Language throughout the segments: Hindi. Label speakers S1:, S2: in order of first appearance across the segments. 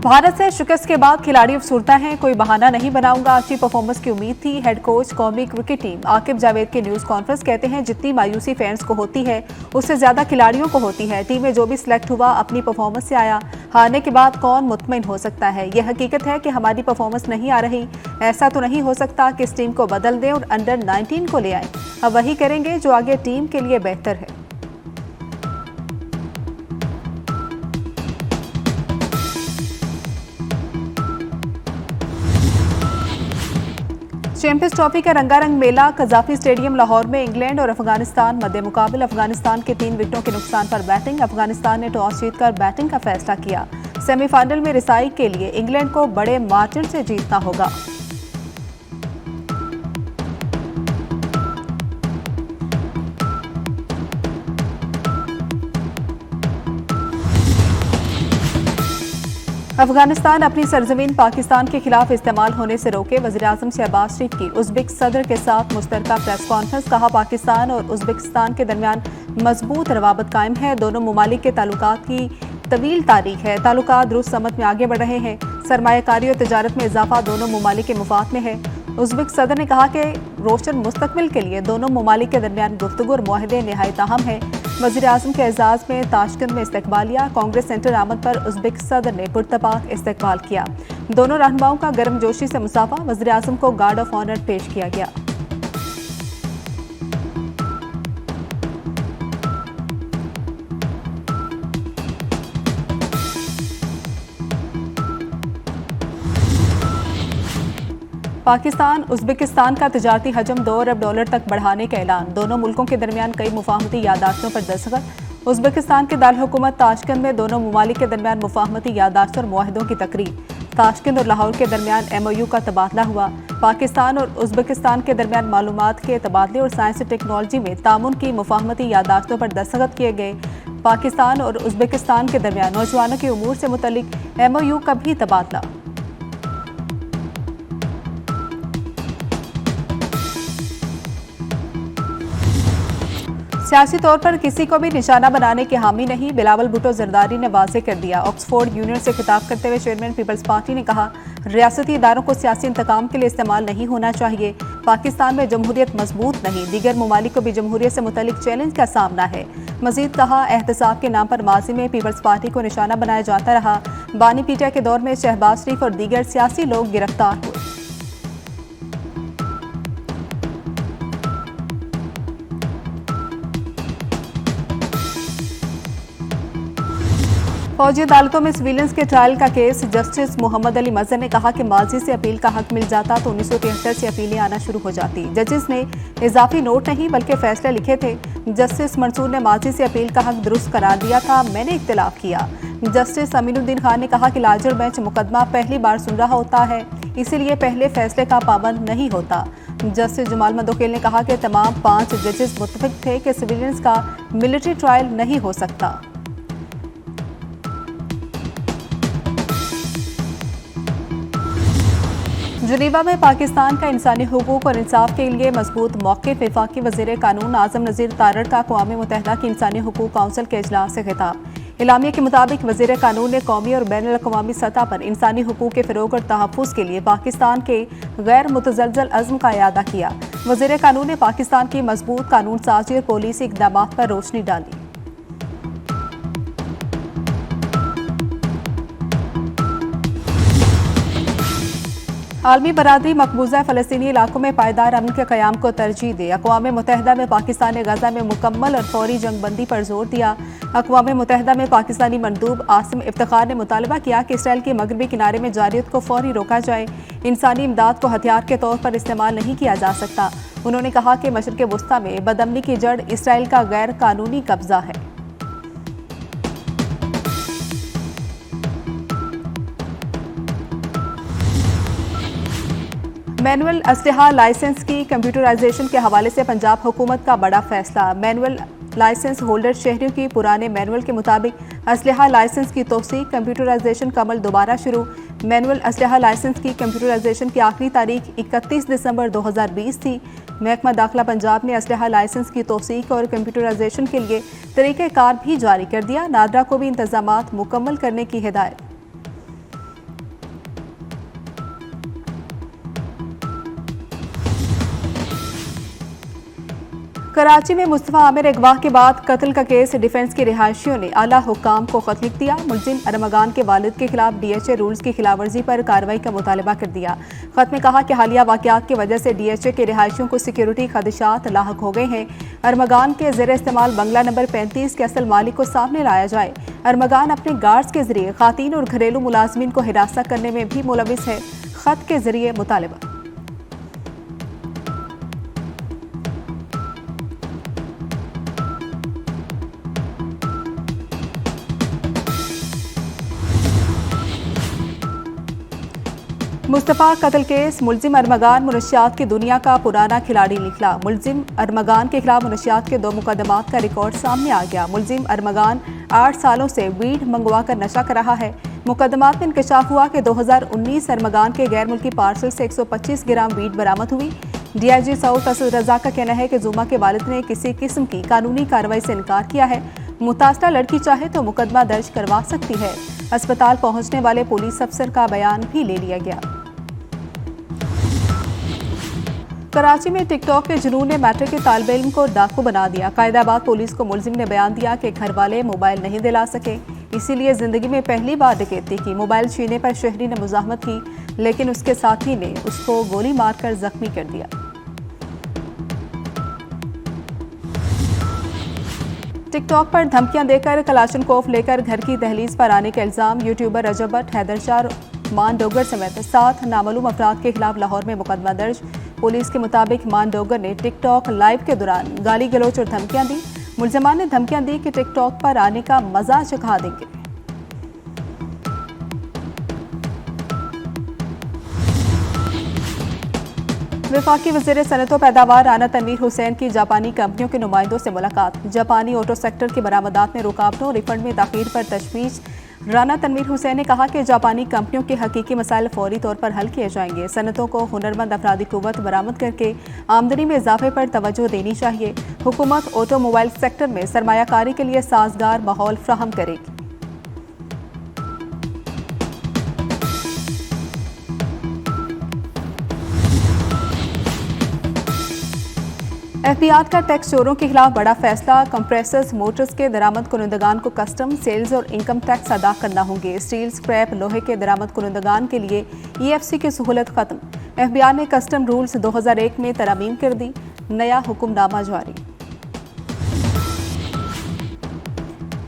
S1: भारत से शिकस्त के बाद खिलाड़ी अफसरदा हैं, कोई बहाना नहीं बनाऊंगा, अच्छी परफॉर्मेंस की उम्मीद थी। हेड कोच कौमी क्रिकेट टीम आकिब जावेद की न्यूज कॉन्फ्रेंस कहते हैं, जितनी मायूसी फैंस को होती है उससे ज्यादा खिलाड़ियों को होती है। टीम में जो भी सिलेक्ट हुआ अपनी परफॉर्मेंस से आया, हारने के बाद कौन मुतमईन हो सकता है। यह हकीकत है कि हमारी परफॉर्मेंस नहीं आ रही। ऐसा तो नहीं हो सकता कि इस टीम को बदल दें और अंडर 19 को ले आए। अब वही करेंगे जो आगे टीम के लिए बेहतर है। चैंपियंस ट्रॉफी का रंगारंग मेला कजाफी स्टेडियम लाहौर में इंग्लैंड और अफगानिस्तान मध्य मुकाबले। अफगानिस्तान के 3 विकेटों के नुकसान पर बैटिंग। अफगानिस्तान ने टॉस जीतकर बैटिंग का फैसला किया। सेमीफाइनल में रिसाई के लिए इंग्लैंड को बड़े मार्जिन से जीतना होगा। अफगानिस्तान अपनी सरजमीन पाकिस्तान के खिलाफ इस्तेमाल होने से रोके। वज़ीर-ए-आज़म शहबाज शरीफ की उज़्बेक सदर के साथ मुश्तरका प्रेस कॉन्फ्रेंस। कहा, पाकिस्तान और उज़्बेकिस्तान के दरमियान मजबूत रवाबत कायम है। दोनों ममालिक के ताल्लुकात की तवील तारीख है। ताल्लुकात दुरुस्त समत में आगे बढ़ रहे हैं। सरमायाकारी और तिजारत में इजाफा दोनों ममालिक के मुफाद में है। उज़्बेक सदर ने कहा कि रोशन मुस्तकबिल के लिए दोनों ममालिक के दरमियान गुफ्तगू और मुआहदे निहायत अहम है। वज़ीर-ए-आज़म के एजाज़ में ताशकंद में इस्तकबालिया। कांग्रेस सेंटर आमद पर उज़्बेक सदर ने पुरतपाक इस्तकबाल किया। दोनों रहनुमाओं का गर्मजोशी से मुसाफा। वज़ीर-ए-आज़म को गार्ड ऑफ ऑनर पेश किया गया। पाकिस्तान उज़्बेकिस्तान का तिजारती हजम $2 अरब तक बढ़ाने का ऐलान। दोनों मुल्कों के दरमियान कई मुफाहमती यादाश्तों पर दस्तखत। उज़्बेकिस्तान के दारकूमत ताशकंद में दोनों ममालिक के दरमियान मुफाहमती यादाश्त और मुआहदों की तकरीब। ताशकंद और लाहौर के दरमियान MOU का तबादला हुआ। पाकिस्तान और उज़्बेकिस्तान के दरमियान मालूमात के तबादले और साइंस टेक्नोलॉजी में तामुन की मुफाहमती यादाश्तों पर दस्तखत किए गए। पाकिस्तान और उज़्बेकिस्तान के दरमियान नौजवानों के उमूर से मुतल्लिक MOU का भी तबादला। सियासी तौर पर किसी को भी निशाना बनाने के हामी नहीं, बिलावल भुट्टो जरदारी ने वाज़ेह कर दिया। ऑक्सफोर्ड यूनियन से खिताब करते हुए चेयरमैन पीपल्स पार्टी ने कहा, रियासती इदारों को सियासी इंतकाम के लिए इस्तेमाल नहीं होना चाहिए। पाकिस्तान में जमहूरियत मजबूत नहीं, दीगर ममालिक को भी जमहूरियत से मुतल्लिक चैलेंज का सामना है। मजीद कहा, एहतसाब के नाम पर माजी में पीपल्स पार्टी को निशाना बनाया जाता रहा। बानी पीटिया के दौर में शहबाज शरीफ और दीगर सियासी लोग गिरफ्तार हुए। फौजी अदालतों में सिविलियंस के ट्रायल का केस। जस्टिस मोहम्मद अली मजहर ने कहा कि माजी से अपील का हक मिल जाता तो 1973 से अपीलें आना शुरू हो जाती। जजेस ने इजाफी नोट नहीं बल्कि फैसले लिखे थे। जस्टिस मंसूर ने माजी से अपील का हक दुरुस्त करार दिया था, मैंने इख्तिलाफ किया। जस्टिस अमीनुद्दीन खान ने कहा कि लार्जर बेंच मुकदमा पहली बार सुन रहा होता है, इसीलिए पहले फैसले का पाबंद नहीं होता। जस्टिस जमाल मंदोकेल ने कहा कि तमाम 5 जजेस मुत्तफिक थे कि सिविलियंस का मिलिट्री ट्रायल नहीं हो सकता। जनीवा में पाकिस्तान का इंसानी हुकूक और इंसाफ के लिए मजबूत मौक़िफ़। वफाकी वज़ीर कानून आज़म नज़ीर तारड़ का अक़वाम मुत्तहिदा की इंसानी हुकूक काउंसिल के इजलास से खिताब। इलामिया के मुताबिक वज़ीर कानून ने कौमी और बैनुल अक़वामी सतह पर इंसानी हुकूक के फ़रोग़ और तहफ़्फ़ुज़ के लिए पाकिस्तान के गैर मुतज़लज़ल अज़्म का इआदा किया। वज़ीर कानून ने पाकिस्तान की मजबूत कानून साज़ी और पॉलिसी इक़दामात पर रोशनी डाली। आलमी बरादरी मकबूजा फ़लस्तीनी इलाकों में पायदार अमन के क़याम को तरजीह दे। अक़वाम मुत्तहिदा में पाकिस्तान ने गज़ा में मुकम्मल और फौरी जंगबंदी पर जोर दिया। अक़वाम मुत्तहिदा में पाकिस्तानी मंदूब आसिम इफ्तिखार ने मुतालबा किया कि इसराइल के मगरबी किनारे में जारियत को फौरी रोका जाए। इंसानी इमदाद को हथियार के तौर पर इस्तेमाल नहीं किया जा सकता। उन्होंने कहा कि मशरिक़ वुस्ता में बदअमनी की जड़ इसराइल का गैर कानूनी कब्जा है। मैनुअल असलहा लाइसेंस की कंप्यूटराइजेशन के हवाले से पंजाब हुकूमत का बड़ा फैसला। मैनुअल लाइसेंस होल्डर शहरियों की पुराने मैनुअल के मुताबिक असलहा लाइसेंस की तौसीक कंप्यूटराइजेशन का अमल दोबारा शुरू। मैनुअल असलहा लाइसेंस की कंप्यूटराइजेशन की आखिरी तारीख 31 दिसंबर 2020 थी। महकमा दाखिला पंजाब ने असलहा लाइसेंस की तौसीक और कंप्यूटराइजेशन के लिए तरीक़ेकार भी जारी कर दिया। नादरा को भी इंतजामात मुकम्मल करने की हिदायत। कराची में मुस्तफा आमिर अगवा के बाद कत्ल का केस डिफेंस के रिहायशियों ने आला हुक्काम को खत लिख दिया। मुलजिम अरमगान के वालिद के खिलाफ डीएचए रूल्स की खिलाफवर्जी पर कार्रवाई का मुतालबा कर दिया। खत में कहा कि हालिया वाकयात की वजह से डीएचए के रिहायशियों को सिक्योरिटी खदशात लाहक हो गए हैं। अरमगान के ज़ेर इस्तेमाल बंगला नंबर 35 के असल मालिक को सामने लाया जाए। अरमगान अपने गार्ड्स के जरिए खातीन और घरेलू मुलाजमीन को हिरासत करने में भी मुलविस है। खत के जरिए मुतालबा। मुस्तफा कत्ल केस मुलजिम अरमगान मुनशियात की दुनिया का पुराना खिलाड़ी निकला। मुलजिम अरमगान के खिलाफ मुनशियात के 2 मुकदमात का रिकॉर्ड सामने आ गया। मुलजिम अरमगान 8 सालों से वीड मंगवा कर नशा कर रहा है। मुकदमात में इंकशाफ हुआ कि 2019 अरमगान के गैर मुल्की पार्सल से 125 ग्राम वीड बरामद हुई। डीआईजी सऊद असद रजा का कहना है कि जुमा के वालिद ने किसी किस्म की कानूनी कार्रवाई से इनकार किया है। मुतासरा लड़की चाहे तो मुकदमा दर्ज करवा सकती है। अस्पताल पहुंचने वाले पुलिस अफसर का बयान भी ले लिया गया। कराची में टिकटॉक के जुनून ने मैट्रिक के तालिबे इल्म को डाकू बना दिया। कायदाबाद पुलिस को मुलजिम ने बयान दिया कि घर वाले मोबाइल नहीं दिला सके, इसीलिए जिंदगी में पहली बार डकैती की। मोबाइल छीनने पर शहरी ने मुजाहमत की, लेकिन उसके साथी ने उसको गोली मारकर जख्मी कर दिया। टिकटॉक पर धमकियां देकर कलाशनकोफ लेकर घर की दहलीज पर आने के इल्जाम यूट्यूबर रजब भट्ट, हैदर शाह, मान डोगर समेत 7 नामालूम अफराद के खिलाफ लाहौर में मुकदमा दर्ज। पुलिस के मुताबिक मान डोगर ने टिकटॉक लाइव के दौरान गाली गलौच और धमकियां दी। मुलजमान ने धमकियां दी कि टिकटॉक पर आने का मजा चखा देंगे। वफाकी वज़ीर सनअत व पैदावार राना तनवीर हुसैन की जापानी कंपनियों के नुमाइंदों से मुलाकात। जापानी ऑटो सेक्टर की बरामदात में रुकावटों और रिफंड में ताखीर पर तशवीश। राना तनवीर हुसैन ने कहा कि जापानी कंपनियों के हकीकी मसाइल फौरी तौर पर हल किए जाएंगे। सनअतों को हुनरमंद अफरादी कुव्वत बरामद करके आमदनी में इजाफे पर तवज्जो देनी चाहिए। हुकूमत ऑटोमोबाइल सेक्टर में सरमायाकारी के लिए साजगार माहौल फ्राहम करेगी। एहतियात का टैक्स चोरों के खिलाफ बड़ा फैसला। कंप्रेसर्स मोटर्स के दरामद कुनंदगान को कस्टम, सेल्स और इनकम टैक्स अदा करना होंगे। स्टील, स्क्रैप, लोहे के दरामद कुनंदगान के लिए EFC की सहूलत खत्म। FBI ने कस्टम रूल्स 2001 में तरमीम कर दी। नया हुक्मनामा जारी।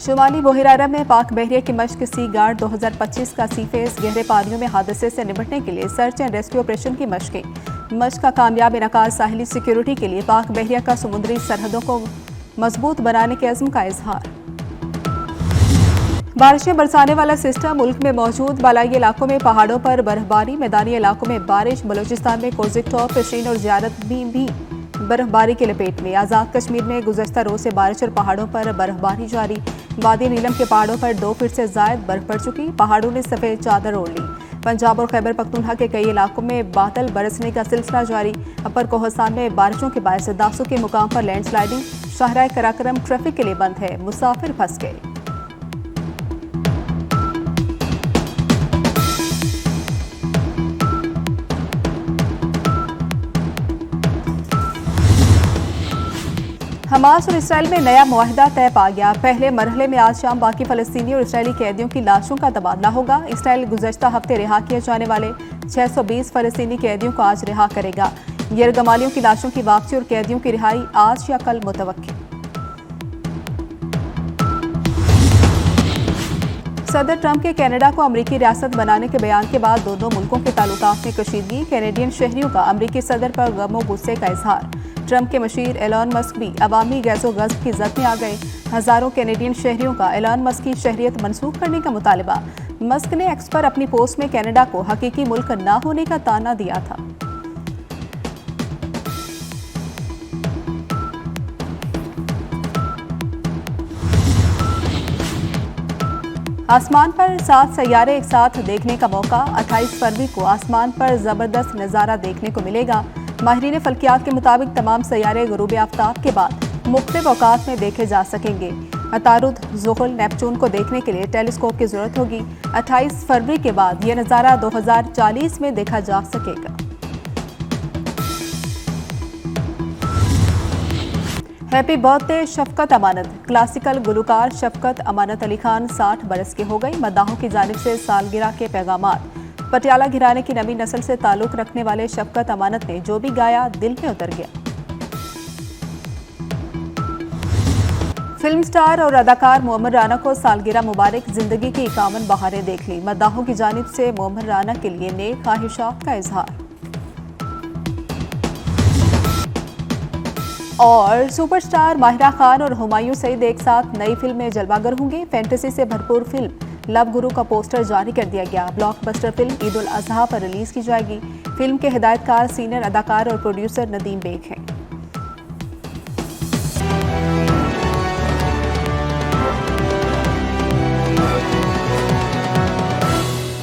S1: शुमाली बहिरा अरब में पाक बहरिया की मश्क सी गार्ड 2025 का सी फेस। गहरे पानियों में हादसे से निपटने के लिए सर्च एंड रेस्क्यू ऑपरेशन की मशकें। मश्क का कामयाब इनकाज साहिली सिक्योरिटी के लिए पाक बहरिया का समुद्री सरहदों को मजबूत बनाने के अज़्म का इजहार। बारिशें बरसाने वाला सिस्टम मुल्क में मौजूद। बालाई इलाकों में पहाड़ों पर बर्फबारी, मैदानी इलाकों में बारिश। बलूचिस्तान में कोर्जिक टॉप, पेशीन और ज़ियारत भी बर्फबारी के लपेट में। आज़ाद कश्मीर में गुज़श्ता रोज से बारिश और पहाड़ों पर बर्फबारी जारी। वादी नीलम के पहाड़ों पर 2 फीट से ज़ायद बर्फ पड़ चुकी। पहाड़ों ने सफ़ेद चादर ओढ़ ली। पंजाब और खैबर पख्तूनख्वा के कई इलाकों में बादल बरसने का सिलसिला जारी। अपर कोहस्तान में बारिशों के बायस दासू के मुकाम पर लैंडस्लाइडिंग। शाहराह कराकरम ट्रैफिक के लिए बंद है, मुसाफिर फंस गए। हमास और इसराइल में नया मुआहिदा तय पा गया। पहले मरहले में आज शाम बाकी फलस्तीनी और इसराइली कैदियों की लाशों का तबादला होगा। इसराइल गुज़श्ता हफ्ते रिहा किए जाने वाले 620 फलस्तीनी कैदियों को आज रिहा करेगा। यरगमालियों की लाशों की वापसी और कैदियों की रिहाई आज या कल मुतवक्किल। सदर ट्रंप के कनाडा को अमरीकी रियासत बनाने के बयान के बाद दोनों मुल्कों के ताल्लुकात में कशीदगी। कैनेडियन शहरियों का अमरीकी सदर पर गम और गुस्से का इजहार। ट्रंप के मशीर एलन मस्क भी अवामी गैज़ो गज़ब की जद में आ गए। हज़ारों कैनेडियन शहरियों का एलन मस्क की शहरियत मनसूख करने का मुतालबा। मस्क ने एक्स पर अपनी पोस्ट में कनाडा को हकीकी मुल्क न होने का ताना दिया था। आसमान पर 7 सैयारे एक साथ देखने का मौका। 28 फरवरी को आसमान पर जबरदस्त नज़ारा देखने को मिलेगा। माहिरीन फल्कियात के मुताबिक तमाम सैयारे गुरूब आफ्ताब के बाद मुख्तलिफ औकात में देखे जा सकेंगे। अतारुद, ज़ुहल, नेपचून को देखने के लिए टेलीस्कोप की जरूरत होगी। 28 फरवरी के बाद यह नज़ारा 2040 में देखा जा सकेगा। हैप्पी बर्थडे शफकत अमानत। क्लासिकल गुलकार शफकत अमानत अली खान 60 बरस के हो गई। मद्दाहों की जानिब से सालगिरह के पैगामात। पटियाला घराने की नवी नस्ल से ताल्लुक रखने वाले शफकत अमानत ने जो भी गाया दिल में उतर गया। फिल्म स्टार और अदाकार मोहम्मद राना को सालगिरह मुबारक। जिंदगी की 51 बहारें देख ली। मद्दाहों की जानिब से मोहम्मद राना के लिए नेक ख्वाहिशात का इजहार। और सुपरस्टार माहिरा खान और हुमायूं सईद एक साथ नई फिल्म में जलवागर होंगे। फैंटेसी से भरपूर फिल्म लव गुरु का पोस्टर जारी कर दिया गया। ब्लॉकबस्टर फिल्म ईद उल अजहा पर रिलीज की जाएगी। फिल्म के हिदायतकार सीनियर अदाकार और प्रोड्यूसर नदीम बेग हैं।